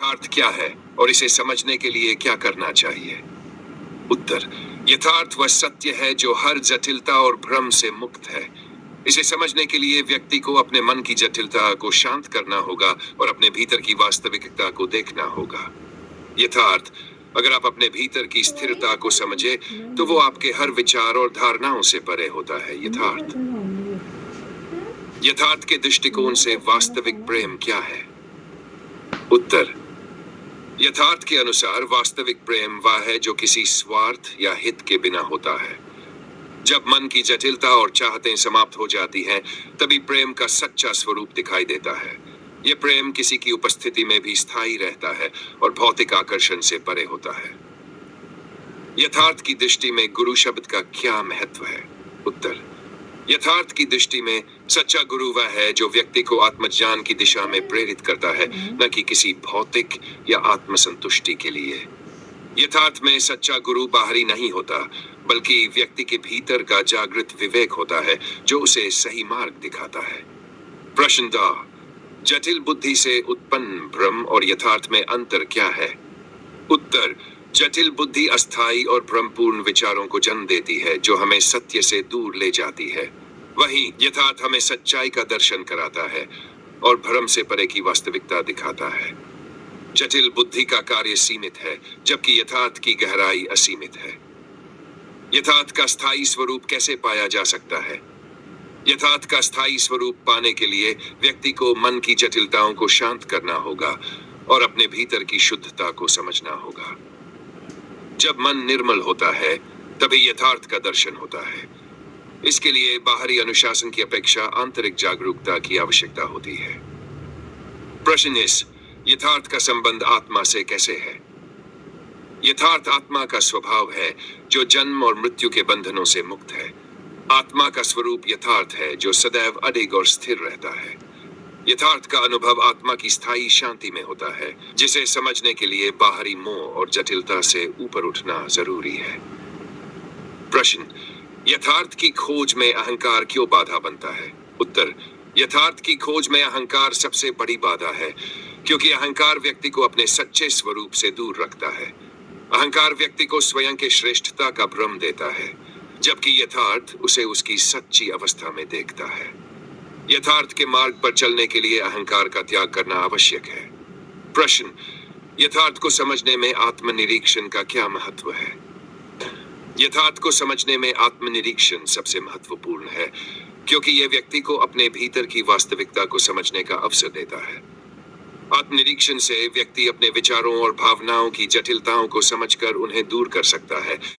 यथार्थ क्या है और इसे समझने के लिए क्या करना चाहिए? उत्तर: यथार्थ वह सत्य है जो हर जटिलता और भ्रम से मुक्त है। इसे समझने के लिए व्यक्ति को अपने मन की जटिलता को शांत करना होगा और अपने भीतर की वास्तविकता को देखना होगा। यथार्थ: अगर आप अपने भीतर की स्थिरता को समझे तो वो आपके हर विचार और धारणाओं से परे होता है। यथार्थ: यथार्थ के दृष्टिकोण से वास्तविक प्रेम क्या है? उत्तर: यथार्थ के अनुसार वास्तविक प्रेम वह है जो किसी स्वार्थ या हित के बिना होता है। जब मन की जटिलता और चाहतें समाप्त हो जाती हैं, तभी प्रेम का सच्चा स्वरूप दिखाई देता है। यह प्रेम किसी की उपस्थिति में भी स्थायी रहता है और भौतिक आकर्षण से परे होता है। यथार्थ की दृष्टि में गुरु शब्द का क्या महत्व है? उत्तर: यथार्थ की दृष्टि में सच्चा गुरु वह है जो व्यक्ति को आत्मज्ञान की दिशा में प्रेरित करता है, न कि किसी भौतिक या आत्मसंतुष्टि के लिए। यथार्थ में सच्चा गुरु बाहरी नहीं होता, बल्कि व्यक्ति के भीतर का जागृत विवेक होता है जो उसे सही मार्ग दिखाता है। प्रश्न 2: जटिल बुद्धि से उत्पन्न भ्रम और यथार्थ में अंतर क्या है? उत्तर: जटिल बुद्धि अस्थायी और भ्रमपूर्ण विचारों को जन्म देती है जो हमें सत्य से दूर ले जाती है। वहीं यथार्थ हमें सच्चाई का दर्शन कराता है और भ्रम से परे की वास्तविकता दिखाता है। जटिल बुद्धि का कार्य सीमित है, जबकि यथार्थ की गहराई असीमित है। यथार्थ का स्थायी स्वरूप कैसे पाया जा सकता है? यथार्थ का स्थायी स्वरूप पाने के लिए व्यक्ति को मन की जटिलताओं को शांत करना होगा और अपने भीतर की शुद्धता को समझना होगा। जब मन निर्मल होता है, तभी यथार्थ का दर्शन होता है। इसके लिए बाहरी अनुशासन की अपेक्षा आंतरिक जागरूकता की आवश्यकता होती है। प्रश्न इस: यथार्थ का संबंध आत्मा से कैसे है? यथार्थ आत्मा का स्वभाव है जो जन्म और मृत्यु के बंधनों से मुक्त है। आत्मा का स्वरूप यथार्थ है जो सदैव अडिग और स्थिर रहता है। यथार्थ का अनुभव आत्मा की स्थायी शांति में होता है, जिसे समझने के लिए बाहरी मोह और जटिलता से ऊपर उठना जरूरी है। प्रश्न: यथार्थ की खोज में अहंकार क्यों बाधा बनता है? उत्तर: यथार्थ की खोज में अहंकार सबसे बड़ी बाधा है, क्योंकि अहंकार व्यक्ति को अपने सच्चे स्वरूप से दूर रखता है। अहंकार व्यक्ति को स्वयं के श्रेष्ठता का भ्रम देता है, जबकि यथार्थ उसे उसकी सच्ची अवस्था में देखता है। यथार्थ के मार्ग पर चलने के लिए अहंकार का त्याग करना आवश्यक है। प्रश्न: यथार्थ को समझने में आत्मनिरीक्षण का क्या महत्व है? यथार्थ को समझने में आत्मनिरीक्षण सबसे महत्वपूर्ण है, क्योंकि यह व्यक्ति को अपने भीतर की वास्तविकता को समझने का अवसर देता है। आत्मनिरीक्षण से व्यक्ति अपने विचारों और भावनाओं की जटिलताओं को समझकर उन्हें दूर कर सकता है।